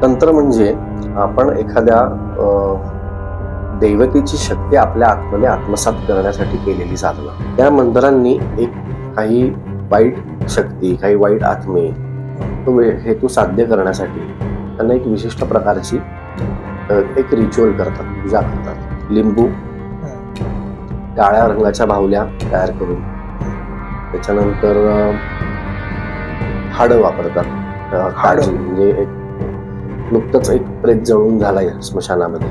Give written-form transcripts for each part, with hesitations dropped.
तंत्र म्हणजे आपण एखाद्या दैवतेची शक्ती आपल्या आतमध्ये आत्मसात करण्यासाठी केलेली साधना. त्या मंत्रांनी एक काही वाईट शक्ती, काही वाईट आत्मे तो हेतू साध्य करण्यासाठी त्यांना एक विशिष्ट प्रकारची एक रिच्युअल करतात, पूजा करतात. लिंबू, काळ्या रंगाच्या बाहुल्या तयार करून, त्याच्यानंतर हाडं वापरतात. ताजी म्हणजे एक नुकतंच एक प्रेत जळून झालाय स्मशानामध्ये,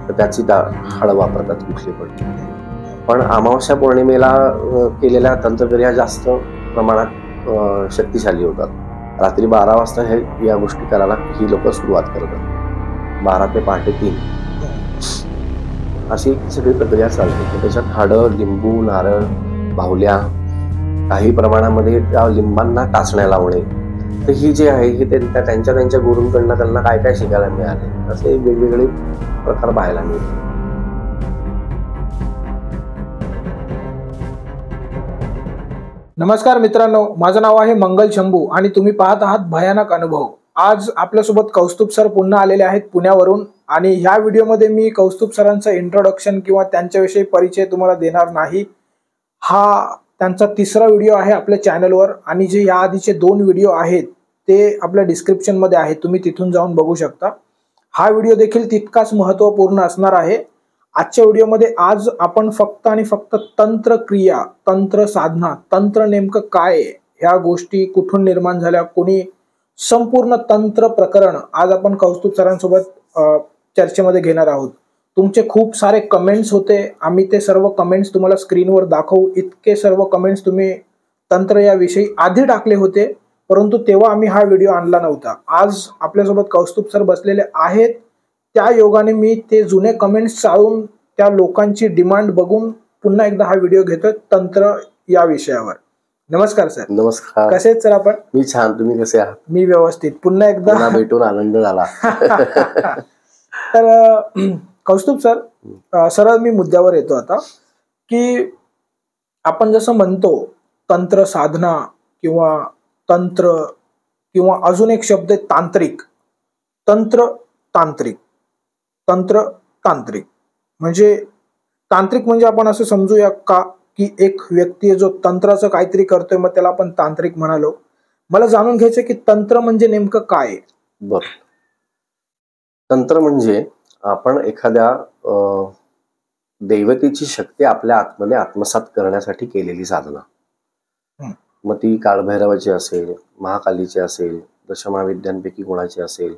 तर त्याची हाडं वापरतात कुठली पण अमावस्या पौर्णिमेला केलेल्या तंत्रक्रिया जास्त प्रमाणात शक्तिशाली होतात. रात्री 12 वाजता हे या गोष्टी करायला ही लोक सुरुवात करतात. 12 ते पहाटे 3 अशी सगळी प्रक्रिया चालते. त्याच्यात हाडं, लिंबू, नारळ, बाहुल्या, काही प्रमाणामध्ये त्या लिंबांना टाचण्या लावणे, तर ही जी आहे ही त्यांच्या गुरूंकडनं त्यांना काय काय शिकायला मिळाले, असे वेगवेगळे प्रकार पाहायला मिळतात. नमस्कार मित्रांनो, माझं नाव आहे मंगल शंभू आणि तुम्ही पाहत आहात भयानक अनुभव. आज आपल्यासोबत कौस्तुभ सर पुन्हा आलेले आहेत पुण्यावरून, आणि ह्या व्हिडिओमध्ये मी कौस्तुभ सरांचं इंट्रोडक्शन किंवा त्यांच्याविषयी परिचय तुम्हाला देणार नाही. हा त्यांचा 3रा व्हिडिओ आहे आपल्या चॅनलवर, आणि जे या आधीचे 2 व्हिडिओ आहेत ते आपल्या डिस्क्रिप्शन मध्ये आहेत, तुम्ही तिथून जाऊन बघू शकता. हा व्हिडिओ देखील तितकाच महत्त्वपूर्ण असणार आहे. आजच्या व्हिडिओमध्ये आज आपण फक्त आणि फक्त तंत्र क्रिया, तंत्र साधना, तंत्र नेमकं काय, ह्या गोष्टी कुठून निर्माण झाल्या, कोणी, संपूर्ण तंत्र प्रकरण आज आपण कौस्तुभ सरांसोबत चर्चेमध्ये घेणार आहोत. तुमचे खूप सारे कमेंट्स होते, आम्ही ते सर्व कमेंट्स तुम्हाला स्क्रीनवर दाखवू. इतके सर्व कमेंट्स तुम्ही तंत्र याविषयी आधी टाकले होते, परंतु तेव्हा आम्ही हा व्हिडिओ आणला नव्हता. आज आपल्यासोबत कौस्तुभ सर बसलेले आहेत, त्या योगाने मी ते जुने कमेंट्स चाळून त्या लोकांची डिमांड बघून पुन्हा एकदा हा व्हिडिओ घेतोय तंत्र या विषयावर. नमस्कार सर. नमस्कार. कसे आहेत सर आपण? मी छान, तुम्ही कसे आहात? मी व्यवस्थित. पुन्हा एकदा भेटून आनंद झाला. तर कौस्तुभ सर, सरळ मी मुद्द्यावर येतो आता, की आपण जसं म्हणतो तंत्र साधना किंवा तंत्र, किंवा अजून एक शब्द आहे तांत्रिक, तंत्र तांत्रिक, तंत्र तांत्रिक. म्हणजे तांत्रिक म्हणजे आपण असं समजूया का की एक व्यक्ती जो तंत्राचं काहीतरी करतोय, मग त्याला आपण तांत्रिक म्हणालो. मला जाणून घ्यायचं की तंत्र म्हणजे नेमकं काय? बरं, तंत्र म्हणजे आपण एखाद्या दैवतेची शक्ती आपल्या आतमध्ये आत्मसात करण्यासाठी केलेली साधना. मग ती काळभैरवाची असेल, महाकालीची असेल, दशमहाविद्यांपैकी कोणाची असेल,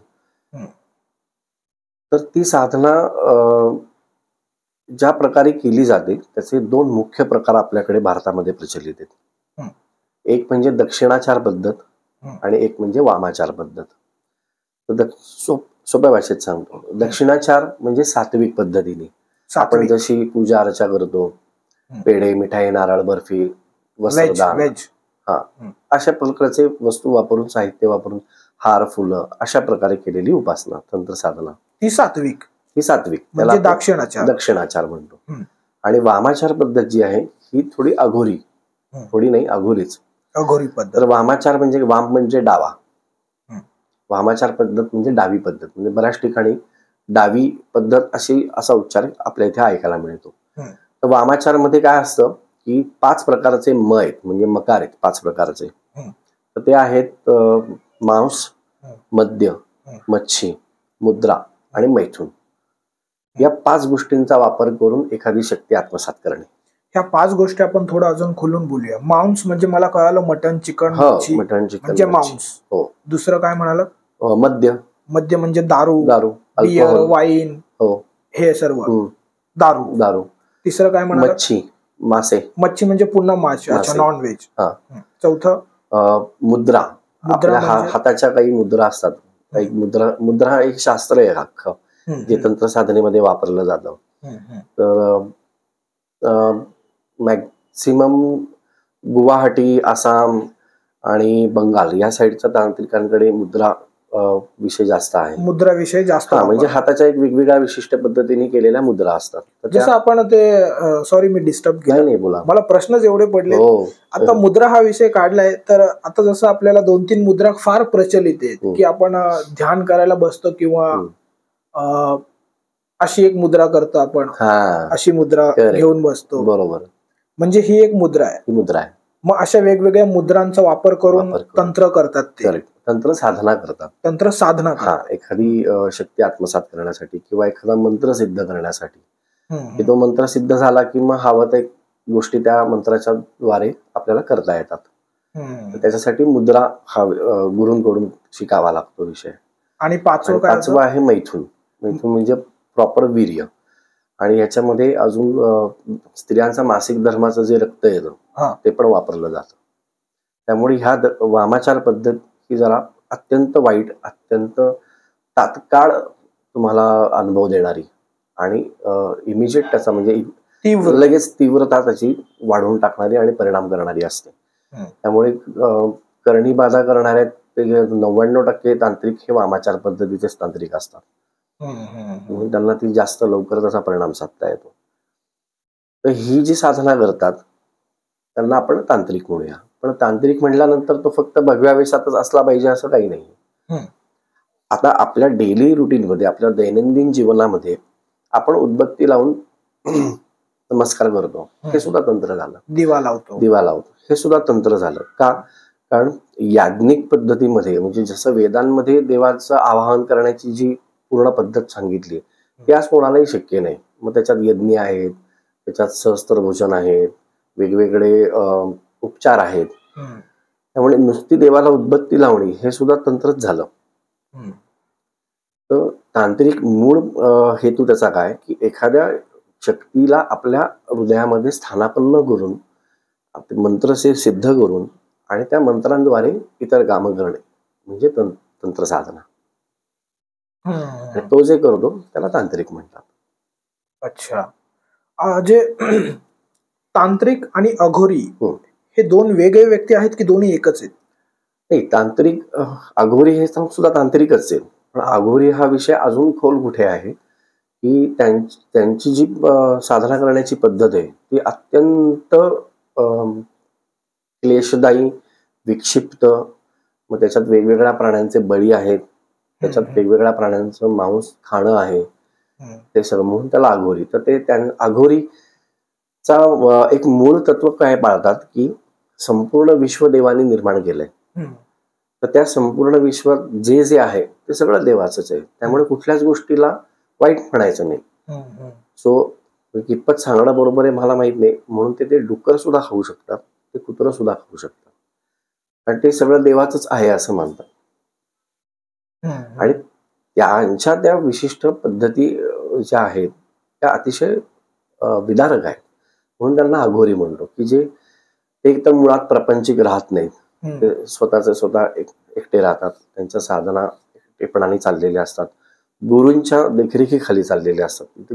तर ती साधना ज्या प्रकारे केली जाते त्याचे 2 मुख्य प्रकार आपल्याकडे भारतामध्ये प्रचलित आहेत. एक म्हणजे दक्षिणाचार पद्धत आणि एक म्हणजे वामाचार पद्धत. तर सोप्या भाषेत सांगतो, दक्षिणाचार म्हणजे सात्विक पद्धतीने आपण जशी पूजा अर्चा करतो, पेढे, मिठाई, नारळ, बर्फी, वस्त्रदान, अशा प्रकारचे वस्तू वापरून, साहित्य वापरून, हार, फुलं, अशा प्रकारे केलेली उपासना, तंत्र साधना, ही सात्विक त्याला दक्षिणाचार म्हणतो. आणि वामाचार पद्धत जी आहे ही थोडी अघोरी, थोडी नाही अघोरीच, अघोरी पद्धत. तर वामाचार म्हणजे, वाम म्हणजे डावा, वामाचार पद्धत म्हणजे डावी पद्धत. म्हणजे बऱ्याच ठिकाणी डावी पद्धत असा उच्चार आपल्या इथे ऐकायला मिळतो. तर वामाचार मध्ये काय असतं की 5 प्रकारचे आहेत, म्हणजे मकार आहेत 5 प्रकारचे. तर ते आहेत मांस, मद्य, मच्छी, मुद्रा आणि मैथुन. या 5 गोष्टींचा वापर करून एखादी शक्ती आत्मसात करणे. ह्या 5 गोष्टी आपण थोडं अजून खोलून बोलूया. मांस म्हणजे मला कळालं मटन, चिकन, मटन, चिकन म्हणजे मांस. हो. दुसरं काय म्हणाल? मद्य म्हणजे दारू, बियर, वाईन, हे सर्व दारू. तिसरं काय म्हणाल? मासे. मच्छी म्हणजे पुन्हा मासे, अच्छा, नॉन व्हेज. चौथं मुद्रा. आपल्या हाताच्या काही मुद्रा असतात. काही मुद्रा एक शास्त्र आहे अख्खं, जे तंत्र साधनेमध्ये वापरलं जातं. तर मॅक्सिमम गुवाहाटी, आसाम आणि बंगाल या साईडच्या तांत्रिकांकडे मुद्रा विषय जास्त आहे. मुद्रा विषय जास्त म्हणजे हाताच्या एक वेगवेगळ्या विशिष्ट पद्धतीने केलेल्या मुद्रा असतात. जसं आपण ते सॉरी मी डिस्टर्ब केलं. नाही बोला. मला प्रश्नच एवढे पडले. आता मुद्रा हा विषय काढलाय तर आता जसं आपल्याला 2-3 मुद्रा फार प्रचलित आहेत की आपण ध्यान करायला बसतो किंवा अशी एक मुद्रा करतो आपण, अशी मुद्रा घेऊन बसतो. बरोबर. म्हणजे ही एक मुद्रा आहे. ही मुद्रा आहे. मग अशा वेगवेगळ्या मुद्रांचा वापर करून तंत्र करतात ते. तंत्र साधना करतात. तंत्र साधना. एखादी शक्ती आत्मसात करण्यासाठी किंवा एखादा मंत्र सिद्ध करण्यासाठी. की तो मंत्र सिद्ध झाला की मग हवं त्या गोष्टी त्या मंत्राच्या द्वारे आपल्याला करता येतात. त्याच्यासाठी मुद्रा हा गुरूंकडून शिकावा लागतो विषय. आणि पाचवं आहे मैथुन. मैथुन म्हणजे प्रॉपर वीर्य. आणि याच्यामध्ये अजून स्त्रियांचा मासिक धर्माचं जे रक्त येतं ते पण वापरलं जातं. त्यामुळे ह्या वामाचार पद्धत ही जरा अत्यंत वाईट, अत्यंत तात्काळ तुम्हाला अनुभव देणारी आणि इमिजिएट त्याचा म्हणजे लगेच तीव्रता त्याची वाढवून टाकणारी आणि परिणाम करणारी असते. त्यामुळे करणी बाधा करणाऱ्या 99% तांत्रिक हे वामाचार पद्धतीचेच तांत्रिक असतात. म्हणून त्यांना ती जास्त लवकर त्याचा परिणाम साधता येतो. तर ही जी साधना करतात त्यांना आपण तांत्रिक म्हणूया. पण तांत्रिक म्हटल्यानंतर तो फक्त भगव्या वेशातच असला पाहिजे असं काही नाही. आता आपल्या डेली रुटीनमध्ये, आपल्या दैनंदिन जीवनामध्ये आपण उदबत्ती लावून नमस्कार करतो, हे सुद्धा तंत्र झालं. दिवा लावतो हे सुद्धा तंत्र झालं. का? कारण याज्ञिक पद्धतीमध्ये म्हणजे जसं वेदांमध्ये देवाचं आवाहन करण्याची जी पूर्ण पद्धत सांगितली ती आज कोणालाही शक्य नाही. मग त्याच्यात यज्ञ आहेत, त्याच्यात सहस्त्र भोजन आहेत, वेगवेगळे उपचार आहेत. त्यामुळे नुसती देवाला उदबत्ती लावणी हे सुद्धा तंत्रच झालं. तर तांत्रिक मूळ हेतू त्याचा काय की एखाद्या शक्तीला आपल्या हृदयामध्ये स्थानापन्न करून मंत्र सिद्ध करून आणि त्या मंत्रांद्वारे इतर कामं करणे म्हणजे तंत्र साधना. तो जे करतो त्याला तांत्रिक म्हणतात. अच्छा. जे तांत्रिक आणि अघोरी हे दोन वेगळे व्यक्ती आहेत की दोन्ही एकच आहेत? नाही, तांत्रिक अघोरी हे सुद्धा तांत्रिकच आहे. पण अघोरी हा विषय अजून खोल कुठे आहे की त्यांची जी साधना करण्याची पद्धत आहे ती अत्यंत क्लेशदायी, विक्षिप्त. मग त्याच्यात वेगवेगळ्या प्राण्यांचे बळी आहेत, त्याच्यात वेगवेगळ्या प्राण्यांचं मांस खाणं आहे, ते सगळं म्हणून त्याला अघोरी. तर ते अघोरीचा एक मूळ तत्व काय पाळतात की संपूर्ण विश्व देवाने निर्माण केलंय. तर त्या संपूर्ण विश्वात जे जे आहे ते सगळं देवाचंच आहे. त्यामुळे कुठल्याच गोष्टीला वाईट म्हणायचं नाही. सो कितपत सांगणं बरोबर आहे मला माहित नाही. म्हणून ते डुक्कर सुद्धा खाऊ शकतात, ते कुत्रं सुद्धा खाऊ शकतात, आणि ते सगळं देवाचंच आहे असं मानतात. आणि त्यांच्या त्या विशिष्ट पद्धती ज्या आहेत त्या अतिशय विदारक आहेत. म्हणून त्यांना अघोरी म्हणतो की जे एक तर मुळात प्रापंचिक राहत नाहीत, ते स्वतः एकटे राहतात. त्यांच्या साधना एकटेपणाने चाललेल्या असतात, गुरूंच्या देखरेखीखाली चाललेले असतात.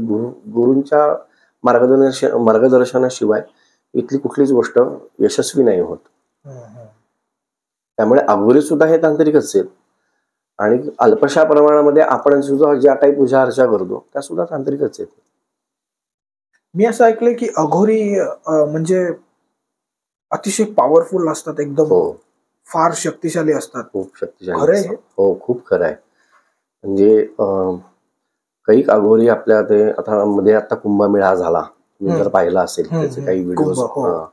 गुरूंच्या मार्गदर्शनाशिवाय इथली कुठलीच गोष्ट यशस्वी नाही होत. त्यामुळे अघोरी सुद्धा हे तांत्रिकच आहेत. आणि अल्पशा प्रमाणामध्ये आपण सुद्धा ज्या काही पूजा अर्चा करतो त्या सुद्धा तांत्रिकच आहेत. मी असं ऐकलंय की अघोरी म्हणजे अतिशय पॉवरफुल असतात, एकदम फार शक्तिशाली असतात. खूप शक्तिशाली. हो, खूप खरं आहे. म्हणजे काही अघोरी आपल्या ते आता कुंभमेळा झाला, तुम्ही जर पाहिला असेल त्याचे काही व्हिडिओ.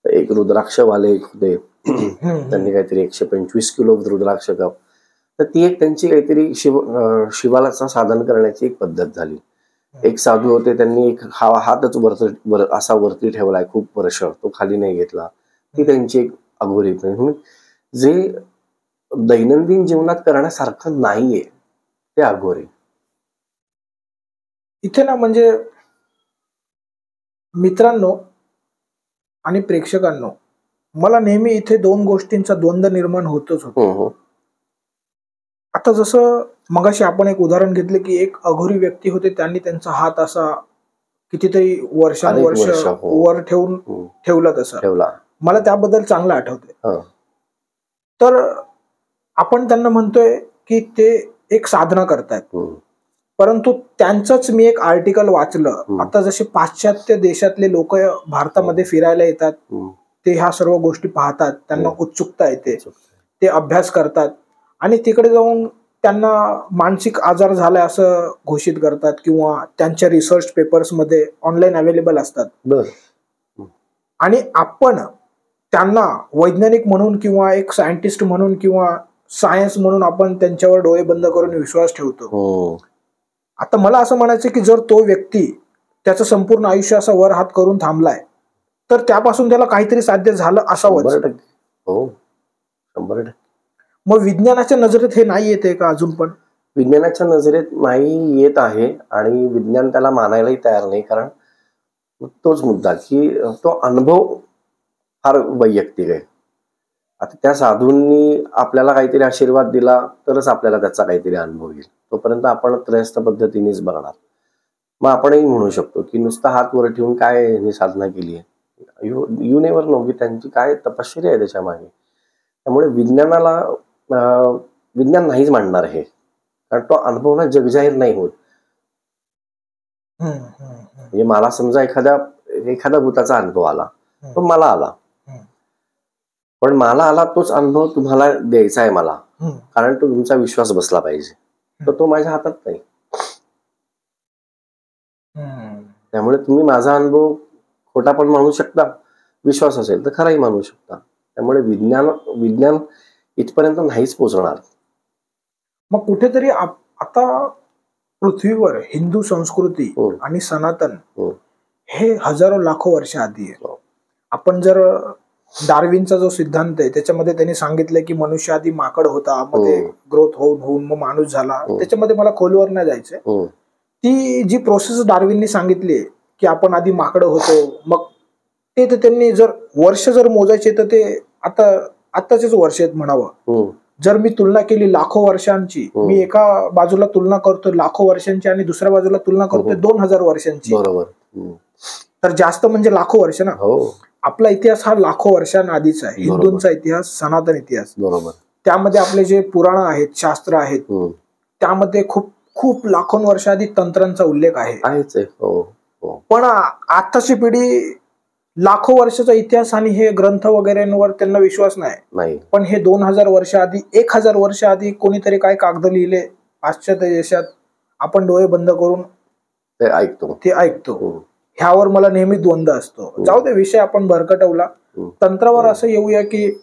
एक रुद्राक्षवाले होते, त्यांनी काहीतरी 125 किलो रुद्राक्ष कप. तर ती एक त्यांची काहीतरी शिवालाचं साधन करण्याची एक पद्धत झाली. एक साधू होते, त्यांनी एक हातच असा वरती ठेवलाय खूप वर्ष, तो खाली नाही घेतला. ती त्यांची एक अघोरी. जे दैनंदिन जीवनात करण्यासारखं नाहीये ते अघोरी. इथे ना म्हणजे मित्रांनो आणि प्रेक्षकांनो, मला नेहमी इथे दोन गोष्टींचा द्वंद्व निर्माण होतच होतो. आता जसं मगाशी आपण एक उदाहरण घेतले की एक अघोरी व्यक्ती होते, त्यांनी त्यांचा हात असा कितीतरी वर्षानुवर्ष वर ठेवला तसा. मला त्याबद्दल चांगलं आठवतंय. तर आपण त्यांना म्हणतोय की ते एक साधना करतायत. परंतु त्यांचंच मी एक आर्टिकल वाचलं, आता जसे पाश्चात्य देशातले लोक भारतामध्ये फिरायला येतात, ते ह्या सर्व गोष्टी पाहतात, त्यांना उत्सुकता येते, ते अभ्यास करतात आणि तिकडे जाऊन त्यांना मानसिक आजार झालाय असं घोषित करतात किंवा त्यांच्या रिसर्च पेपर्समध्ये ऑनलाईन अवेलेबल असतात. आणि आपण त्यांना वैज्ञानिक म्हणून किंवा एक सायंटिस्ट म्हणून किंवा सायन्स म्हणून आपण त्यांच्यावर डोळे बंद करून विश्वास ठेवतो. आता मला असं म्हणायचं की जर तो व्यक्ती त्याचं संपूर्ण आयुष्य असा वर हात करून थांबलाय तर त्यापासून त्याला काहीतरी साध्य झालं असावंच. 100%. मग विज्ञानाच्या नजरेत हे नाही येते का अजून पण? विज्ञानाच्या नजरेत नाही येत आहे आणि विज्ञान त्याला मानायलाही तयार नाही, कारण तोच मुद्दा की तो अनुभव फार वैयक्तिक आहे. आता त्या साधूंनी आपल्याला काहीतरी आशीर्वाद दिला तरच आपल्याला त्याचा काहीतरी अनुभव येईल, तोपर्यंत आपण त्रयस्थ पद्धतीनेच बघणार. मग आपणही म्हणू शकतो की नुसता हात वर ठेवून काय ही साधना केली आहे, यू नेवर नो की त्यांची काय तपश्चर्या आहे त्याच्या मागे. त्यामुळे विज्ञानाला विज्ञान नाहीच मांडणार आहे, कारण तो अनुभव ना जगजाहीर नाही होत. म्हणजे मला समजा एखादा भूताचा अनुभव आला, तो मला आला, पण मला आला तोच अनुभव तुम्हाला द्यायचा आहे मला, कारण तो तुमचा विश्वास बसला पाहिजे, तर तो माझ्या हातात नाही. त्यामुळे तुम्ही माझा अनुभव खोटा पण मानू शकता, विश्वास असेल तर खराही मानू शकता. त्यामुळे विज्ञान इथपर्यंत नाहीच पोहोचणार. मग कुठेतरी आता पृथ्वीवर हिंदू संस्कृती आणि सनातन हे हजारो लाखो वर्ष आधी आहे. आपण जर डार्विनचा जो सिद्धांत आहे त्याच्यामध्ये त्यांनी सांगितलं की मनुष्य आधी माकड होता, मग ते ग्रोथ होऊन मग माणूस झाला, त्याच्यामध्ये मला खोलवर नाही जायचंय. ती जी प्रोसेस डार्विननी सांगितली की आपण आधी माकड होतो, मग ते त्यांनी जर वर्ष जर मोजायचे तर ते आताचेच वर्ष आहेत म्हणावं. जर मी तुलना केली लाखो वर्षांची, मी एका बाजूला तुलना करतोय लाखो वर्षांची आणि दुसऱ्या बाजूला तुलना करतोय 2000 वर्षांची, बरोबर. तर जास्त म्हणजे लाखो वर्ष ना. आपला इतिहास हा लाखो वर्षांआधीचा आहे, हिंदूंचा इतिहास, सनातन इतिहास. बरोबर. त्यामध्ये आपले जे पुराण आहेत, शास्त्र आहेत, त्यामध्ये खूप खूप लाखो वर्षाआधी तंत्रांचा उल्लेख आहे. पण आताची पिढी लाखो वर्षाचा इतिहास आणि हे ग्रंथ वगैरेंवर त्यांना विश्वास नाही. पण हे 2000 वर्ष आधी, 1000 वर्ष आधी कोणीतरी काय कागद लिहिले पाश्चात्य देशात, आपण डोळे बंद करून ते ऐकतो. ह्यावर मला नेहमी द्वंद्व असतो. जाऊ दे, विषय आपण भरकटवला. तंत्रावर असं येऊया की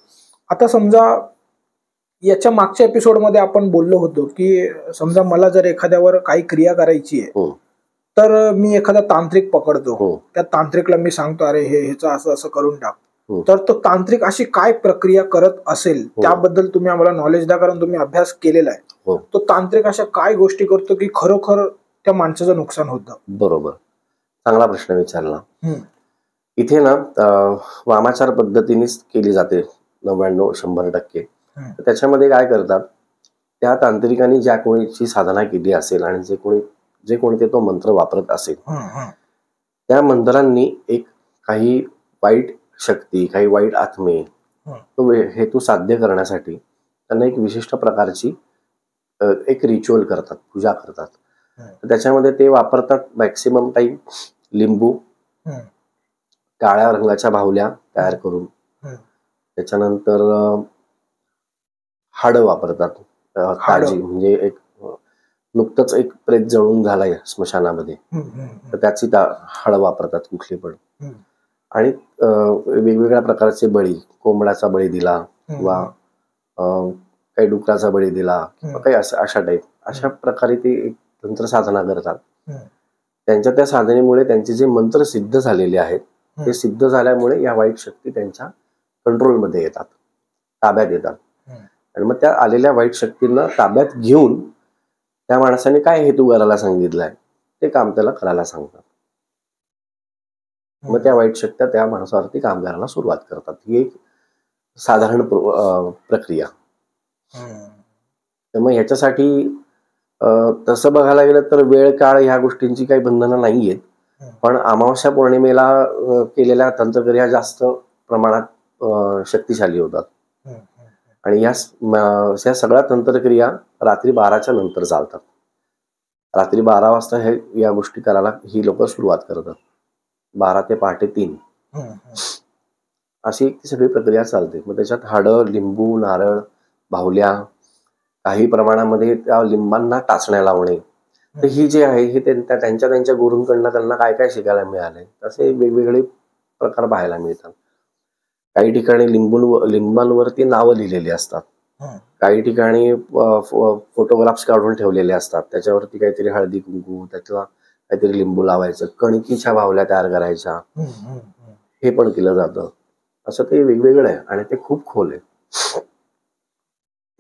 आता समजा याच्या मागच्या एपिसोडमध्ये आपण बोललो होतो की समजा मला जर एखाद्यावर काही क्रिया करायची आहे तर मी एखादा तांत्रिक पकडतो, त्या तांत्रिकला मी सांगतो अरे ह्याचं असं असं करून टाक, तर तो तांत्रिक अशी काय प्रक्रिया करत असेल त्याबद्दल तुम्ही आम्हाला नॉलेज द्या, कारण तुम्ही अभ्यास केलेला आहे. तो तांत्रिक अशा काय गोष्टी करतो की खरोखर त्या माणसाचं नुकसान होतं? बरोबर, चांगला प्रश्न विचारला. इथे ना वामाचार पद्धतीनेच केली जाते 99-100%. त्याच्यामध्ये काय करतात, त्या तांत्रिकांनी ज्या कोणीची साधना केली असेल आणि जे कोणी तो मंत्र वापरत असेल, त्या मंत्रांनी एक काही वाईट शक्ती, काही वाईट आत्मे तो हेतू साध्य करण्यासाठी त्यांना एक विशिष्ट प्रकारची एक रिच्युअल करतात, पूजा करतात. त्याच्यामध्ये ते वापरतात मॅक्सिमम टाइम लिंबू, काळ्या रंगाच्या बाहुल्या तयार करून, त्याच्यानंतर हाडं वापरतात ताजी, म्हणजे एक नुकतंच एक प्रेत जळून झालाय स्मशानामध्ये, तर त्याची हाडं वापरतात कुठली पण. आणि वेगवेगळ्या प्रकारचे बळी, कोंबड्याचा बळी दिला किंवा काही डुकराचा बळी दिला किंवा काही अशा टाईप, अशा प्रकारे ते एक तंत्र साधना करतात. त्यांच्या त्या साधनेमुळे त्यांचे जे मंत्र सिद्ध झालेले आहेत ते सिद्ध झाल्यामुळे या वाईट शक्ती त्यांच्या कंट्रोलमध्ये येतात, ताब्यात येतात. आणि मग त्या आलेल्या वाईट शक्तींना ताब्यात घेऊन त्या माणसाने काय हेतू करायला सांगितलाय ते काम त्याला करायला सांगतात. मग त्या वाईट शक्त्या त्या माणसावरती काम करायला सुरुवात करतात. ही एक साधारण प्रक्रिया. त्यामुळे ह्याच्यासाठी तसं बघायला गेलं तर वेळ काळ ह्या गोष्टींची काही बंधनं नाहीयेत, पण अमावस्या पौर्णिमेला केलेल्या तंत्रक्रिया जास्त प्रमाणात शक्तिशाली होतात. आणि या सगळ्या तंत्रक्रिया रात्री 12च्या नंतर चालतात. रात्री 12 वाजता या गोष्टी करायला ही लोक सुरुवात करतात. 12 ते पहाटे 3 अशी ती सगळी प्रक्रिया चालते. मग त्याच्यात हाडं, लिंबू, नारळ, बाहुल्या, काही प्रमाणामध्ये त्या लिंबांना टाचण्या लावणे, तर ही जे आहे हे त्यांच्या गुरूंकडनं त्यांना काय काय शिकायला मिळाले तसे वेगवेगळे प्रकार पाहायला मिळतात. काही ठिकाणी लिंबांवरती नावं लिहिलेली असतात, काही ठिकाणी फोटोग्राफ्स काढून ठेवलेले असतात, त्याच्यावरती काहीतरी हळदी कुंकू, त्याच्यावर काहीतरी लिंबू लावायचं, कणकीच्या बाहुल्या तयार करायच्या, हे पण केलं जातं. असं ते वेगवेगळं आहे आणि ते खूप खोल आहे.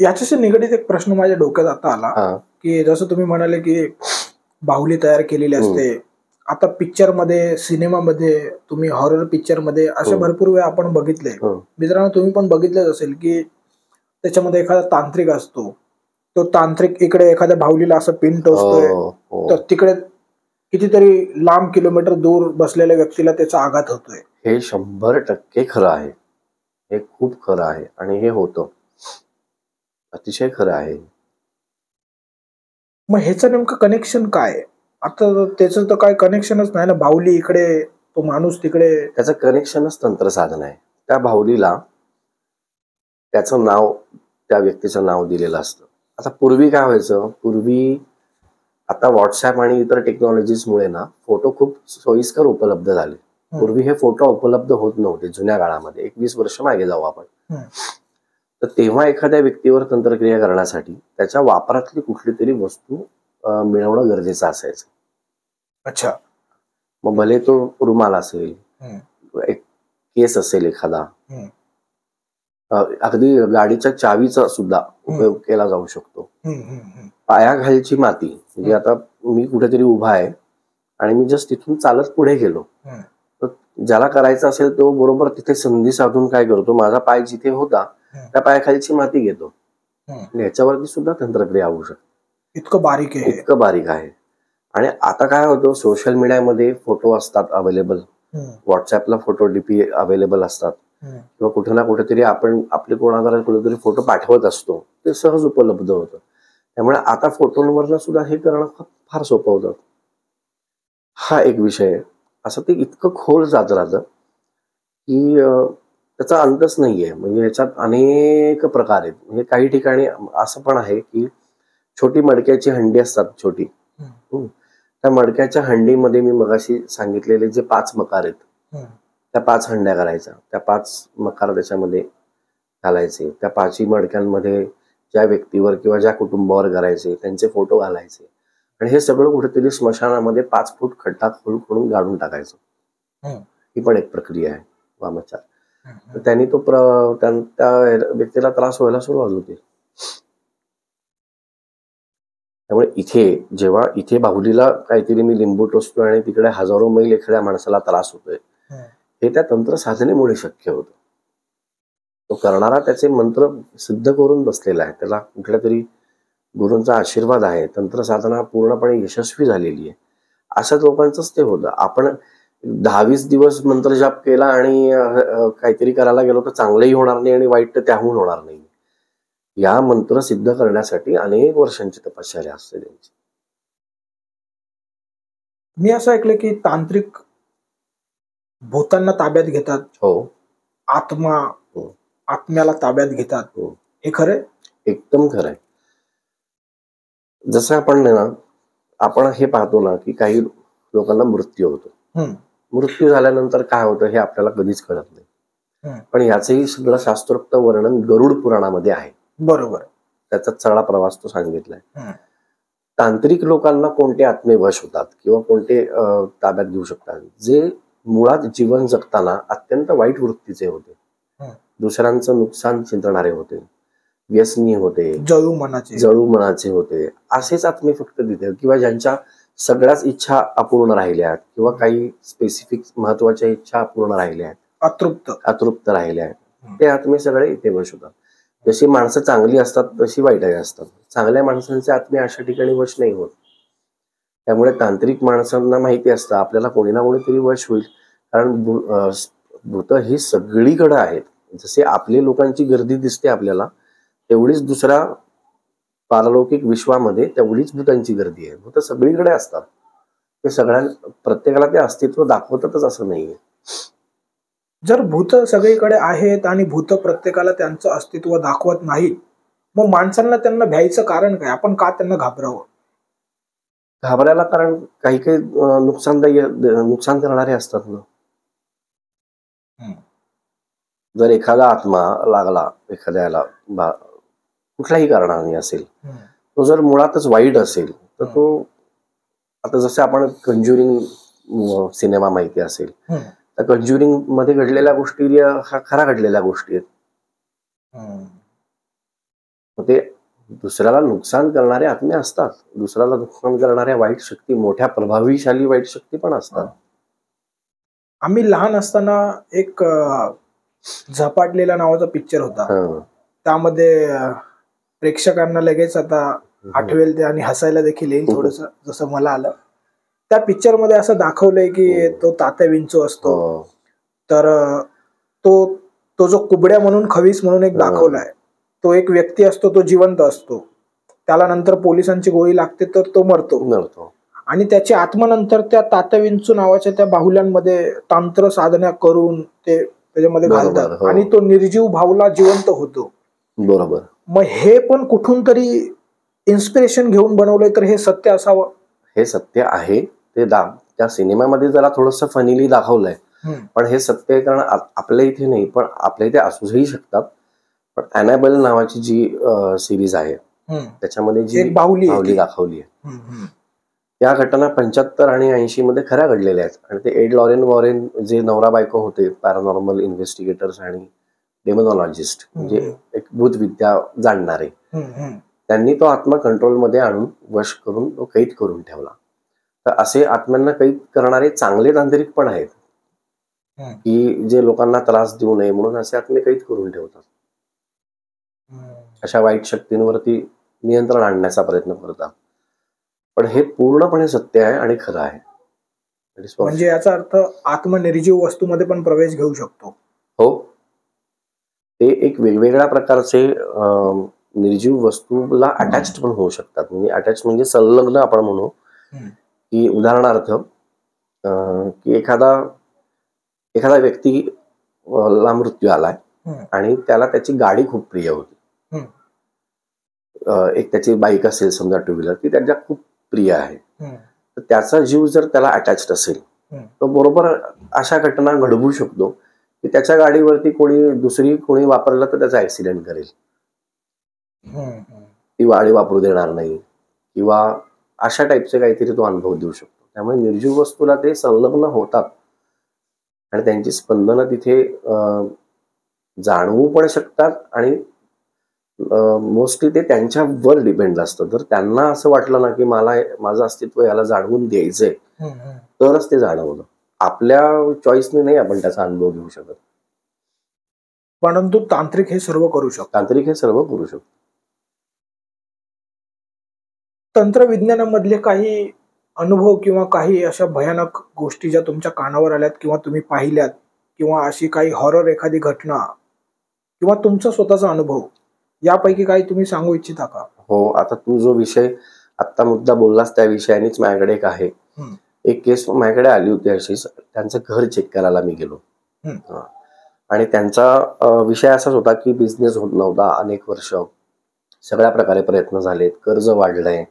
याच्याशी निगडीत एक प्रश्न माझ्या डोक्यात आता आला की जसं तुम्ही म्हणाले की बाहुली तयार केलेली असते. आता पिक्चर मध्ये, सिनेमामध्ये, तुम्ही हॉरर पिक्चर मध्ये अशा भरपूर वेळा आपण बघितले. मित्रांनो, तुम्ही पण बघितलेच असेल की त्याच्यामध्ये एखादा तांत्रिक असतो, तो तांत्रिक इकडे एखाद्या बाहुलीला असं पिन टोचतोय, तर तिकडे कितीतरी लांब किलोमीटर दूर बसलेल्या व्यक्तीला त्याचा आघात होतोय. हे 100% खरं आहे. हे खूप खरं आहे आणि हे होतं, अतिशय खरं आहे. मग ह्याचं नेमकं कनेक्शन काय? आता त्याचं तर काय कनेक्शनच नाही ना. बाहुली इकडे, तो माणूस तिकडे. त्याचं कनेक्शनच तंत्रसाधन आहे. त्या बाहुलीला त्याचं नाव, त्या व्यक्तीचं नाव दिलेलं असतं. आता पूर्वी काय व्हायचं, पूर्वी आता व्हॉट्सअप आणि इतर टेक्नॉलॉजीजमुळे ना फोटो खूप सोयीस्कर उपलब्ध झाले. पूर्वी हे फोटो उपलब्ध होत नव्हते जुन्या काळामध्ये. 21 वर्ष मागे जाऊ आपण, तर तेव्हा एखाद्या व्यक्तीवर तंत्रक्रिया करण्यासाठी त्याच्या वापरातली कुठली तरी वस्तू मिळवणं गरजेचं असायचं. अच्छा. मग भले तो रुमाल असेल, एक केस असेल एखादा, अगदी गाडीच्या चावीचा सुद्धा उपयोग केला जाऊ शकतो. पायाखालची माती, म्हणजे आता मी कुठेतरी उभा आहे आणि मी जस्ट तिथून चालत पुढे गेलो, तर ज्याला करायचं असेल तो बरोबर तिथे संधी साधून काय करतो, माझा पाय जिथे होता त्या पायाखालची माती घेतो. ह्याच्यावरती सुद्धा तंत्रक्रिया होऊ शकते. इतकं बारीक आहे, इतकं बारीक आहे. आणि आता काय होतं, सोशल मीडियामध्ये फोटो असतात अवेलेबल, व्हॉट्सअपला फोटो डीपी अवेलेबल असतात, किंवा कुठे ना कुठेतरी आपण आपले कोणाकडे कुठेतरी फोटो पाठवत असतो, ते सहज उपलब्ध होतं. त्यामुळे आता फोटोंवरनं सुद्धा हे करणं फार सोपं होतं. हा एक विषय आहे. असं ते इतकं खोल जात राहतं की त्याचा अंतच नाहीये. म्हणजे याच्यात अनेक प्रकार आहेत. म्हणजे काही ठिकाणी असं पण आहे की छोटी मडक्याची हंडी असतात, छोटी, त्या मडक्याच्या हंडीमध्ये मी मगाशी सांगितलेले जे 5 मकार आहेत, त्या 5 हंड्या करायच्या, त्या 5 मकार त्याच्यामध्ये घालायचे, त्या 5ही मडक्यांमध्ये ज्या व्यक्तीवर किंवा ज्या कुटुंबावर करायचे त्यांचे फोटो घालायचे, आणि हे सगळं कुठेतरी स्मशानामध्ये 5 फूट खड्डा खोडून गाडून टाकायचं. ही पण एक प्रक्रिया आहे वामाचार. तर त्यांनी त्या व्यक्तीला त्रास व्हायला सुरुवात होते. त्यामुळे जेव्हा इथे बाहुलीला काहीतरी मी लिंबू टोचतोय आणि तिकडे हजारो मैल एखाद्या माणसाला त्रास होतोय, हे त्या तंत्रसाधनेमुळे शक्य होतं. तो करणारा त्याचे मंत्र सिद्ध करून बसलेला आहे, त्याला कुठल्या तरी गुरूंचा आशीर्वाद आहे, तंत्रसाधना पूर्णपणे यशस्वी झालेली आहे. अशाच लोकांचंच ते होतं. आपण 10-20 दिवस मंत्र जाप केला आणि काहीतरी करायला गेलो तर चांगलंही होणार नाही आणि वाईट तर त्याहून होणार नाही. या मंत्र सिद्ध करण्यासाठी अनेक वर्षांची तपश्चर्या असते त्यांची. मी असं ऐकलं की तांत्रिक भूतांना ताब्यात घेतात. हो. आत्म्याला ताब्यात घेतात. हे खरंय? एकदम खरंय. जसं आपण हे पाहतो ना की काही लोकांना मृत्यू होतो. मृत्यू झाल्यानंतर काय होतं हे आपल्याला कधीच कळत नाही. पण याचंही सगळं शास्त्रोक्त वर्णन गरुड पुराणामध्ये आहे. बरोबर. त्याचा सगळा प्रवास तो सांगितलाय. तांत्रिक लोकांना कोणते आत्मे वश होतात किंवा कोणते ताब्यात घेऊ शकतात, जे मुळात जीवन जगताना अत्यंत वाईट वृत्तीचे होते, दुसऱ्यांचं नुकसान चिंतणारे होते, व्यसनी होते, जळू मनाचे होते, असेच आत्मे फक्त तिथे, किंवा ज्यांच्या सगळ्याच इच्छा अपूर्ण राहिल्या आहेत किंवा काही स्पेसिफिक महत्वाच्या इच्छा अपूर्ण राहिल्या आहेत, अतृप्त राहिल्या आहेत, ते आत्मे सगळे इथे वश होतात. जशी माणसं चांगली असतात तशी वाईटही असतात. चांगल्या माणसांचे आत्मे अशा ठिकाणी वश नाही होत. त्यामुळे तांत्रिक माणसांना माहिती असतं आपल्याला कोणी ना कोणीतरी वश होईल, कारण भूत ही सगळीकडे आहेत. जसे आपले लोकांची गर्दी दिसते आपल्याला, तेवढीच दुसऱ्या पारलौकिक विश्वामध्ये तेवढीच भूतांची गर्दी आहे. भूत सगळीकडे असतात. ते प्रत्येकाला ते अस्तित्व दाखवतातच असं नाहीये. जर भूत सगळीकडे आहेत आणि भूत प्रत्येकाला त्यांचं अस्तित्व दाखवत नाहीत, मग माणसांना त्यांना भ्यायचं कारण काय? आपण का त्यांना घाबरावं? घाबरायला कारण काही काही नुकसान करणारे असतात ना. जर एखादा आत्मा लागला एखाद्याला कुठल्याही कारणाने असेल, तो जर मुळातच वाईट असेल तर तो, आता जसं आपण कंज्युरिंग सिनेमा माहिती असेल, तर कंज्युरिंग मध्ये घडलेल्या गोष्टी हा खरा घडलेल्या गोष्टी आहेत. ते दुसऱ्याला नुकसान करणारे आत्मे असतात, दुसऱ्याला नुकसान करणाऱ्या वाईट शक्ती, मोठ्या प्रभावीशाली वाईट शक्ती पण असतात. आम्ही लहान असताना एक झपाटलेला नावाचा पिक्चर होता, त्यामध्ये प्रेक्षकांना लगेच आता आठवेल ते आणि हसायला देखील येईल थोडस, जसं मला आलं. त्या पिक्चर मध्ये असं दाखवलंय की तो तात्या विंचू असतो, तर तो जो कुबड्या म्हणून खवीस म्हणून एक दाखवलाय, तो एक व्यक्ती असतो, तो जिवंत असतो, त्याला नंतर पोलिसांची गोळी लागते तर तो मरतो आणि त्याची आत्मा नंतर त्या तात्या विंचू नावाच्या त्या बाहुल्यांमध्ये तांत्र साधना करून ते त्याच्यामध्ये घालतात आणि तो निर्जीव भावला जिवंत होतो. बरोबर. मग हे पण कुठून तरी इन्स्पिरेशन घेऊन बनवलंय, तर हे सत्य असावं? हे सत्य आहे. ते त्या सिनेमामध्ये जरा थोडंसं फनीली दाखवलंय, पण हे सत्य आहे. कारण आपल्या इथे नाही, पण आपल्या इथे असूही शकतात. पण ॲनाबेल नावाची जी सिरीज आहे त्याच्यामध्ये जी बाहुली दाखवली आहे, त्या घटना 75 आणि 80 मध्ये खऱ्या घडलेल्या आहेत. आणि ते एड वॉरेन जे नवरा बायको होते, पॅरानॉर्मल इन्व्हेस्टिगेटर्स आणि डेमोनॉलॉजिस्ट, म्हणजे एक भूतविद्या जाणणारे, त्यांनी तो आत्मा कंट्रोलमध्ये आणून वश करून तो कैद करून ठेवला. तर असे आत्म्यांना कैद करणारे चांगले तांत्रिक पण आहेत, की जे लोकांना त्रास देऊ नये म्हणून असे आत्मे कैद करून ठेवतात. अशा वाईट शक्तींवरती नियंत्रण आणण्याचा प्रयत्न करतात. पण हे पूर्णपणे सत्य आहे आणि खरं आहे. म्हणजे याचा अर्थ आत्मा निर्जीव वस्तूमध्ये पण प्रवेश घेऊ शकतो? हो. ते एक वेगवेगळ्या प्रकारचे निर्जीव वस्तूला अटॅच्ड पण होऊ शकतात. म्हणजे अटॅच म्हणजे संलग्न आपण म्हणू, की उदाहरणार्थ की एखादा व्यक्तीला मृत्यू आलाय आणि त्याला त्याची गाडी खूप प्रिय होती. एक त्याची बाईक असेल समजा, टू व्हीलर, ती त्याच्या खूप प्रिय आहे. तर त्याचा जीव जर त्याला अटॅच्ड असेल तर बरोबर अशा घटना घडवू शकतो की त्याच्या गाडीवरती कोणी वापरलं तर त्याचा ऍक्सिडेंट करेल, ती गाडी वापरू देणार नाही, किंवा अशा टाईपचे काहीतरी तो अनुभव देऊ शकतो. त्यामुळे निर्जीव वस्तूला ते संलग्न होतात आणि त्यांची स्पंदनं तिथे जाणवू पण शकतात. आणि मोस्टली ते त्यांच्यावर डिपेंड असतं. जर त्यांना असं वाटलं ना की मला माझं अस्तित्व याला जाणवून द्यायचंय, तरच ते जाणवलं. आपल्या चॉईसने नाही आपण त्याचा अनुभव घेऊ शकत. परंतु तांत्रिक हे सर्व करू शकतो. तंत्रविज्ञानामधले काही अनुभव किंवा काही अशा भयानक गोष्टी ज्या तुमच्या कानावर आल्यात किंवा तुम्ही पाहिल्यात, किंवा अशी काही हॉरर एखादी घटना किंवा तुमचा स्वतःचा अनुभव, यापैकी काही तुम्ही सांगू इच्छिता का? हो. आता तू जो विषय आत्ता मुद्दा बोललास त्या विषयानेच माझ्याकडे एक आहे. एक केस माझ्याकडे आली होती अशीच. त्यांचं घर चेक करायला मी गेलो आणि त्यांचा विषय असाच होता की बिझनेस होत नव्हता अनेक वर्ष, सगळ्या प्रकारे प्रयत्न झालेत, कर्ज वाढलंय,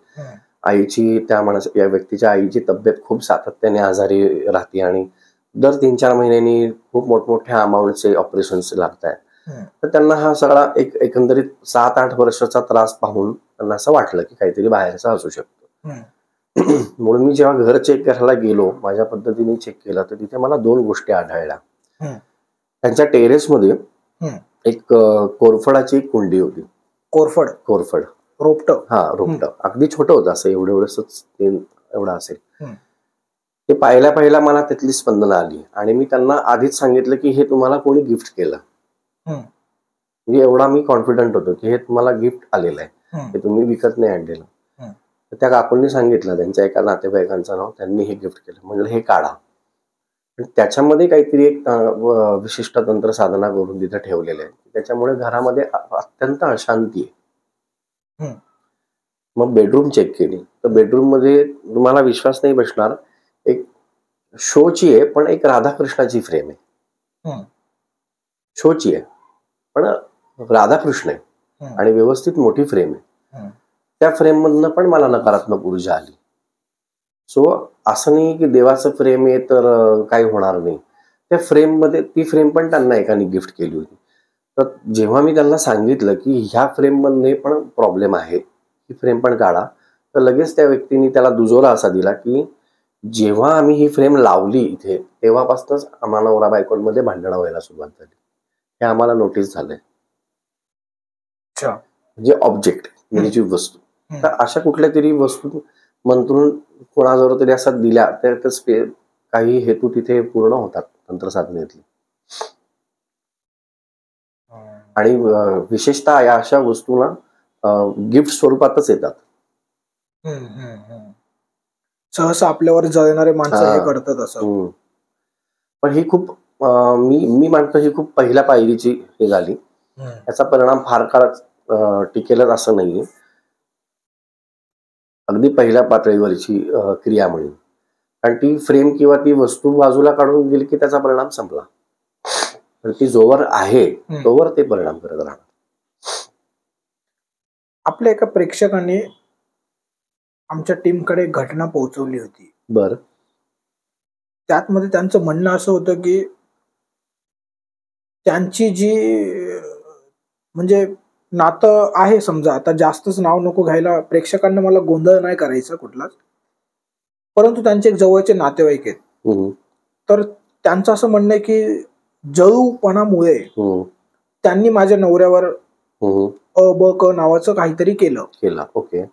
या व्यक्तीच्या आईची तब्येत खूप सातत्याने आजारी राहते आणि दर 3-4 महिन्यांनी खूप मोठमोठ्या अमाऊंटचे ऑपरेशन्स लागत आहेत. तर त्यांना हा सगळा एकंदरीत 7-8 वर्षाचा त्रास पाहून त्यांना असं वाटलं की काहीतरी बाहेरचा असू शकतो. म्हणून मी जेव्हा घर चेक करायला गेलो, माझ्या पद्धतीने चेक केलं, तर तिथे मला 2 गोष्टी आढळल्या. त्यांच्या टेरेसमध्ये एक कोरफडाची एक कुंडी होती. कोरफड रोपट? हा, रोपट. अगदी छोटं होतं, असं एवढं असेल. ते पाहिल्या मला त्यातली स्पंदनं आली आणि मी त्यांना आधीच सांगितलं की हे तुम्हाला कोणी गिफ्ट केलं. म्हणजे एवढा मी कॉन्फिडंट होतो की हे तुम्हाला गिफ्ट आलेलं आहे, हे तुम्ही विकत नाही आणलेलं. तर त्या काकूंनी सांगितलं, त्यांच्या एका नातेवाईकांचं नाव, त्यांनी हे गिफ्ट केलं. म्हणलं हे काढा. पण त्याच्यामध्ये काहीतरी एक विशिष्ट तंत्र साधना करून तिथे ठेवलेलं आहे. त्याच्यामुळे घरामध्ये अत्यंत अशांती आहे. मग बेडरूम चेक केली तर बेडरूम मध्ये तुम्हाला विश्वास नाही बसणार, एक शोची आहे पण एक राधाकृष्णाची फ्रेम आहे. शोची आहे पण राधाकृष्ण आहे आणि व्यवस्थित मोठी फ्रेम आहे. त्या फ्रेम मधनं पण मला नकारात्मक ऊर्जा आली. सो असं नाही की देवाचं फ्रेम आहे तर काही होणार नाही. त्या फ्रेम मध्ये ती फ्रेम पण त्यांना एकाने गिफ्ट केली होती. तर जेव्हा मी त्यांना सांगितलं की ह्या फ्रेम मध्ये पण प्रॉब्लेम आहे, ही फ्रेम पण काढा, तर लगेच त्या व्यक्तीने त्याला दुजोरा असा दिला की जेव्हा आम्ही ही फ्रेम लावली इथे तेव्हापासूनच आम्हाला नवरा बायकोंमध्ये भांडणं व्हायला सुरुवात झाली. हे आम्हाला नोटीस झालंय. म्हणजे ऑब्जेक्ट निर्जीव वस्तू. तर अशा कुठल्या तरी वस्तू मंत्रून कोणाजवळ तरी असा दिल्या तर काही हेतू तिथे पूर्ण होतात तंत्रसाधनेतले. आणि विशेषतः या अशा वस्तूंना गिफ्ट स्वरूपातच येतात. सहसा आपल्यावर जळणारे माणसं हे करतात असं. पण ही खूप मी मानतो ही खूप पहिल्या पायरीची हे झाली. याचा परिणाम फार काळ टिकेलच असं नाहीये. अगदी पहिल्या पातळीवरची क्रिया म्हणून. कारण ती फ्रेम किंवा ती वस्तू बाजूला काढून गेली की त्याचा परिणाम संपला. पण ती जोवर आहे तोवर ते परिणाम करत राहणार. आपल्या एका प्रेक्षकाने आमच्या टीमकडे घटना पोहोचवली होती. बर. त्यातमध्ये त्यांचं म्हणणं असं होतं की त्यांची जी म्हणजे नातं आहे, समजा आता जास्तच नाव नको घ्यायला, प्रेक्षकांना मला गोंधळ नाही करायचा कुठलाच, परंतु त्यांचे एक जवळचे नातेवाईक आहेत. तर त्यांचं असं म्हणणं आहे की जळूपणामुळे त्यांनी माझ्या नवऱ्यावर अ ब क नावाचं काहीतरी केलं. ओके.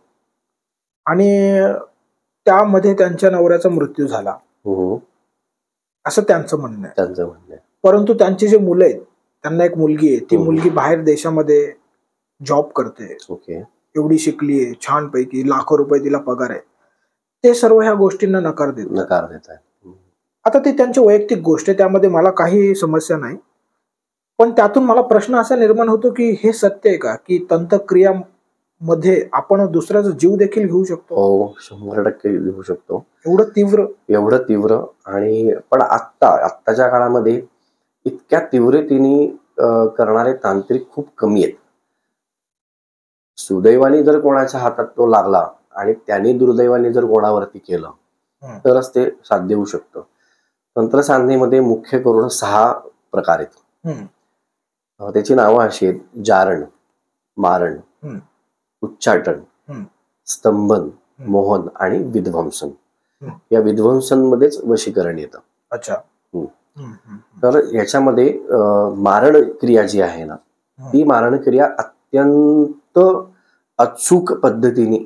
आणि त्यामध्ये त्यांच्या नवऱ्याचा मृत्यू झाला असं त्यांचं म्हणणं आहे. परंतु त्यांची जे मुलं आहेत, त्यांना एक मुलगी आहे, ती मुलगी बाहेर देशामध्ये जॉब करते. ओके. एवढी शिकली आहे, छानपैकी लाखो रुपये तिला पगार आहे. ते सर्व ह्या गोष्टींना नकार देत आहे. आता ती त्यांची वैयक्तिक गोष्ट आहे, त्यामध्ये मला काही समस्या नाही. पण त्यातून मला प्रश्न असा निर्माण होतो की हे सत्य आहे का की तंत्रक्रिया मध्ये आपण दुसऱ्याचा जीव देखील घेऊ शकतो? हो, 100% घेऊ शकतो. एवढं तीव्र. आणि पण आत्ताच्या काळामध्ये इतक्या तीव्रतेने करणारे तांत्रिक खूप कमी आहेत. सुदैवाने जर कोणाच्या हातात तो लागला आणि त्याने दुर्दैवाने जर कोणावरती केलं तरच ते साध्य होऊ शकतं. तंत्रसाधनेमध्ये मुख्य करून 6 प्रकार आहेत. त्याची नावं अशी आहेत: जारण, मारण, उच्चाटन, स्तंभन, मोहन आणि विध्वंसन. या विध्वंसन वशीकरण येतं. अच्छा. तर याच्यामध्ये मारण क्रिया जी आहे ना, ती मारण क्रिया अत्यंत अचूक पद्धतीने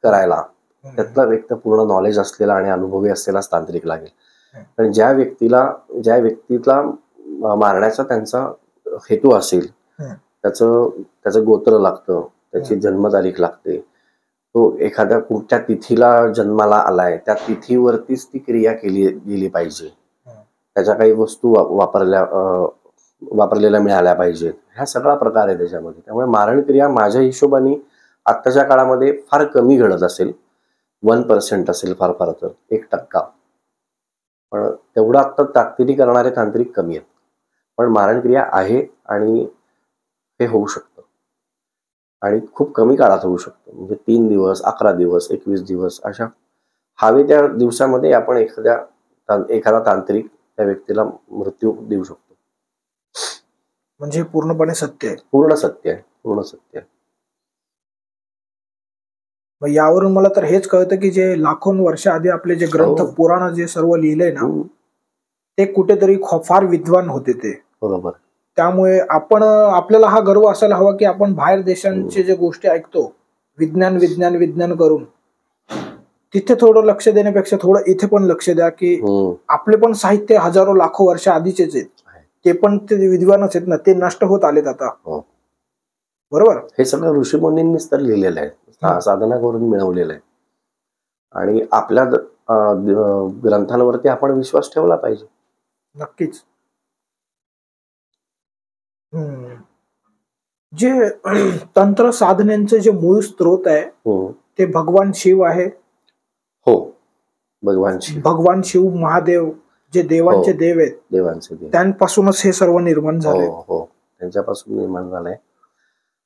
करायला त्यातला एक तर पूर्ण नॉलेज असलेला आणि अनुभवी असलेलाच तांत्रिक लागेल. आणि ज्या व्यक्तीला मारण्याचा त्यांचा हेतू असेल, त्याचं गोत्र लागतं, त्याची जन्मतारीख लागते, तो एखाद्या कुठच्या तिथीला जन्माला आलाय त्या तिथीवरतीच ती क्रिया केली गेली पाहिजे. त्याच्या काही वस्तू वापरलेल्या मिळाल्या पाहिजेत. ह्या सगळा प्रकार आहे त्याच्यामध्ये. त्यामुळे मारण क्रिया माझ्या हिशोबाने आत्ताच्या काळामध्ये फार कमी घडत असेल. 1% असेल फार तर 1%. पण तेवढं आत्ता ताकदीने करणारे तांत्रिक कमी आहेत. पण मारण क्रिया आहे आणि हे होऊ शकतं आणि खूप कमी काळात होऊ शकतं. म्हणजे 3 दिवस, 11 दिवस, 21 दिवस अशा हवे त्या दिवसामध्ये आपण एखादा तांत्रिक त्या व्यक्तीला मृत्यू देऊ शकतो. म्हणजे पूर्णपणे सत्य आहे. पूर्ण सत्य आहे. मग यावरून मला तर हेच कळतं की जे लाखो वर्ष आधी आपले जे ग्रंथ पुराण जे सर्व लिहिलंय ना, ते कुठेतरी फार विद्वान होते ते. बरोबर. त्यामुळे आपल्याला हा गर्व असायला हवा की आपण बाहेर देशांचे जे गोष्टी ऐकतो, विज्ञान करून तिथे थोडं लक्ष देण्यापेक्षा थोडं इथे पण लक्ष द्या की आपले पण साहित्य हजारो लाखो वर्ष आधीचेच आहेत. ते पण ते विद्वानच आहेत ना, ते नष्ट होत आलेत आता. बरोबर. हे सगळं ऋषीमुनींनीच तर लिहिलेलं आहे, साधना करून मिळवलेलं आहे. आणि आपल्या ग्रंथांवरती आपण विश्वास ठेवला पाहिजे. नक्कीच. जे तंत्र साधनेचे जे मूळ स्त्रोत आहे ते भगवान शिव आहे. हो, भगवान शिव. भगवान शिव महादेव जे देवांचे देव आहेत, देवांचे देव, त्यांपासूनच हे सर्व निर्माण झाले. हो, त्यांच्यापासून निर्माण झालंय.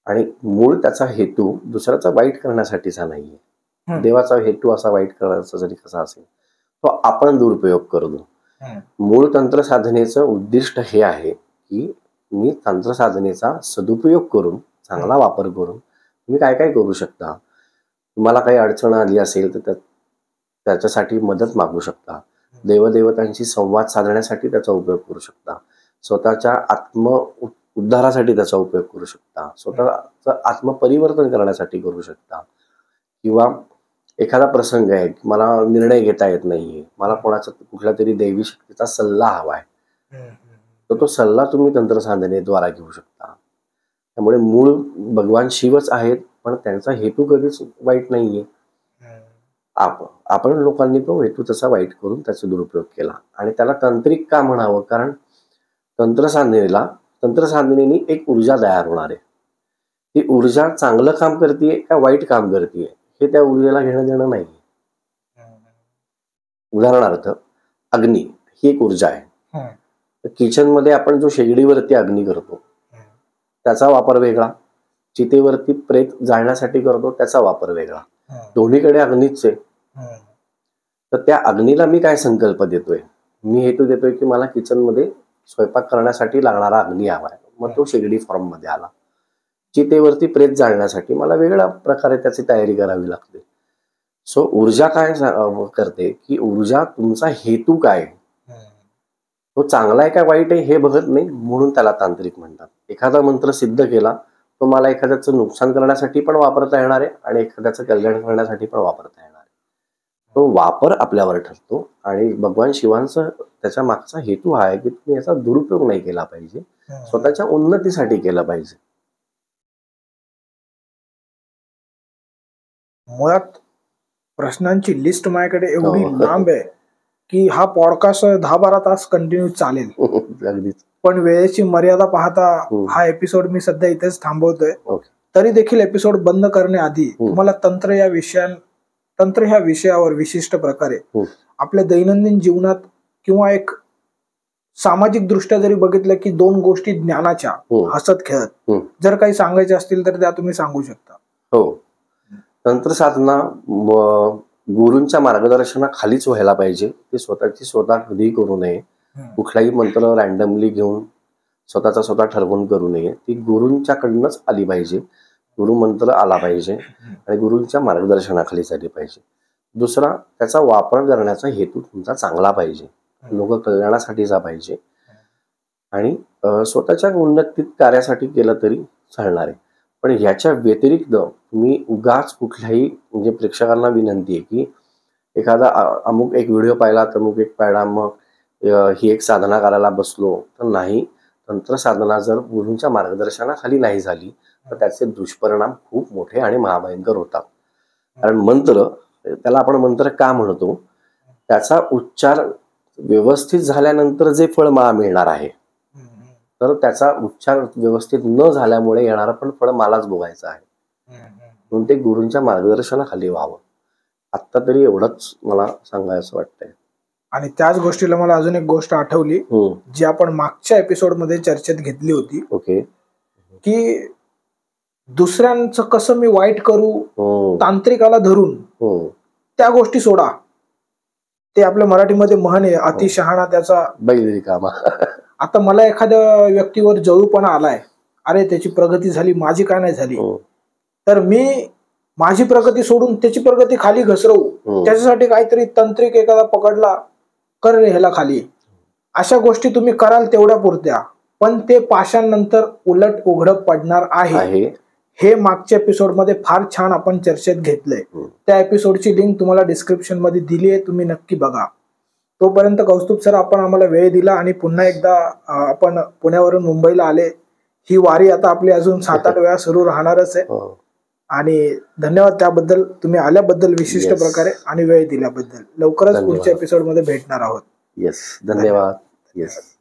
आणि मूळ त्याचा हेतू दुसऱ्याचा वाईट करण्यासाठीचा नाहीये. देवाचा हेतू असा वाईट करण्याचा जरी कसा असेल तो आपण दुरुपयोग करतो. मूळ तंत्र साधनेचं उद्दिष्ट हे आहे की मी तंत्र साधनेचा सदुपयोग करून, चांगला वापर करून तुम्ही काय काय करू शकता. तुम्हाला काही अडचण आली असेल तर त्याच्यासाठी मदत मागू शकता. देवदेवतांशी संवाद साधण्यासाठी त्याचा उपयोग करू शकता. स्वतःच्या उद्धारासाठी त्याचा उपयोग करू शकता. स्वतःचं आत्मपरिवर्तन करण्यासाठी करू शकता. किंवा एखादा प्रसंग आहे की मला निर्णय घेता येत नाहीये, मला कोणाचा कुठल्या तरी दैवी शक्तीचा सल्ला हवाय, तर तो सल्ला तुम्ही तंत्र साधनेद्वारा घेऊ शकता. त्यामुळे मूळ भगवान शिवच आहेत, पण त्यांचा हेतू कधीच वाईट नाहीये. आपण लोकांनी तो हेतू तसा वाईट करून त्याचा दुरुपयोग केला आणि त्याला तांत्रिक का म्हणावं, कारण तंत्र साधनेने एक ऊर्जा तयार होणार आहे. ती ऊर्जा चांगलं काम करते का वाईट काम करते हे त्या ऊर्जेला घेणं देणं नाही. उदाहरणार्थ अग्नी ही एक ऊर्जा आहे. किचन मध्ये आपण जो शेगडीवरती अग्नी करतो त्याचा वापर वेगळा, चितेवरती प्रेत जाळण्यासाठी करतो त्याचा वापर वेगळा. दोन्हीकडे अग्नीच आहे. तर त्या अग्नीला मी काय संकल्प देतोय, मी हेतू देतोय की मला किचन मध्ये स्वयंपाक करण्यासाठी लागणारा अग्नी हवाय, मग तो शेगडी फॉर्म मध्ये आला. चितेवरती प्रेत जाळण्यासाठी मला वेगळ्या प्रकारे त्याची तयारी करावी लागते. सो ऊर्जा काय करते की ऊर्जा तुमचा हेतू काय, तो चांगला आहे का वाईट आहे हे बघत नाही, म्हणून त्याला तांत्रिक म्हणतात. एखादा मंत्र सिद्ध केला तो मला एखाद्याचं नुकसान करण्यासाठी पण वापरता येणार आहे आणि एखाद्याचं कल्याण करण्यासाठी पण वापरता येणार आहे. तो वापर आपल्यावर ठरतो आणि भगवान शिवांचा त्याच्या मागचा हेतू हा आहे की तुम्ही याचा दुरुपयोग नाही केला पाहिजे, स्वतःच्या उन्नतीसाठी केला पाहिजे. मुळात प्रश्नांची लिस्ट माझ्याकडे एवढी लांब आहे की हा पॉडकास्ट 10-12 तास कंटिन्यू चालेल. अगदीच. पण वेळेची मर्यादा पाहता हा एपिसोड मी सध्या इथेच थांबवतोय. तरी देखील एपिसोड बंद करण्याआधी तुम्हाला तंत्र ह्या विषयावर विशिष्ट प्रकारे आपल्या दैनंदिन जीवनात किंवा एक सामाजिक दृष्ट्या जरी बघितलं की 2 गोष्टी ज्ञानाच्या हसत खेळत जर काही सांगायचे असतील तर त्या तुम्ही सांगू शकता. हो, तंत्र साधना गुरूंच्या मार्गदर्शनाखालीच व्हायला पाहिजे. ते स्वतः कधीही करू नये. कुठलाही मंत्र रॅन्डमली घेऊन स्वतः ठरवून करू नये. ती गुरूंच्याकडनंच आली पाहिजे. गुरु मंत्र आला पाहिजे आणि गुरूंच्या मार्गदर्शनाखाली झाली पाहिजे. दुसरा, त्याचा वापर करण्याचा हेतू तुमचा चांगला पाहिजे, लोक कल्याणासाठीचा पाहिजे आणि स्वतःच्या उन्नतीत कार्यासाठी केलं तरी चालणार आहे. पण ह्याच्या व्यतिरिक्त तुम्ही उगाच कुठल्याही, म्हणजे प्रेक्षकांना विनंती आहे की एखादा अमुक एक व्हिडिओ पाहिला तर अमुक एक पाहिला मग ही एक साधना करायला बसलो तर नाही. तंत्र साधना जर गुरूंच्या मार्गदर्शनाखाली नाही झाली तर त्याचे दुष्परिणाम खूप मोठे आणि महाभयंकर होतात. कारण मंत्र, त्याला आपण मंत्र का म्हणतो, त्याचा उच्चार व्यवस्थित झाल्यानंतर जे फळ मला मिळणार आहे, तर त्याचा उच्चार व्यवस्थित न झाल्यामुळे येणारं पण फळ मलाच भोगायचं आहे. म्हणून ते गुरूंच्या मार्गदर्शनाखाली व्हावं. आत्ता तरी एवढंच मला सांगायचं वाटतंय. आणि त्याच गोष्टीला मला अजून एक गोष्ट आठवली जी आपण मागच्या एपिसोड मध्ये चर्चेत घेतली होती. ओके. की दुसऱ्यांचं कसं मी वाईट करू तांत्रिकाला धरून, त्या गोष्टी सोडा. ते आपल्या मराठीमध्ये म्हण आहे, अति शहाणा त्याचा बैल रिकामा. आता मला एखाद्या व्यक्तीवर जळूपणा आलाय, अरे त्याची प्रगती झाली, माझी का नाही झाली, तर मी माझी प्रगती सोडून त्याची प्रगती खाली घसरवू, त्याच्यासाठी काहीतरी तांत्रिक एखादा पकडला, कर रे ह्याला खाली, अशा गोष्टी तुम्ही कराल तेवढ्या पुरत्या, पण ते पाशांनंतर उलट उघड पडणार आहे. हे मागच्या एपिसोड मध्ये फार छान आपण चर्चेत घेतलंय. त्या एपिसोडची लिंक तुम्हाला डिस्क्रिप्शन मध्ये दिली आहे, तुम्ही नक्की बघा. तोपर्यंत कौस्तुभ सर, आपण आम्हाला वेळ दिला आणि पुन्हा एकदा आपण पुण्यावरून मुंबईला आले. ही वारी आता आपली अजून 7-8 वेळा सुरू राहणारच आहे. आणि धन्यवाद त्याबद्दल, तुम्ही आल्याबद्दल विशिष्ट प्रकारे आणि वेळ दिल्याबद्दल. लवकरच पुढच्या एपिसोड मध्ये भेटणार आहोत. येस, धन्यवाद. येस.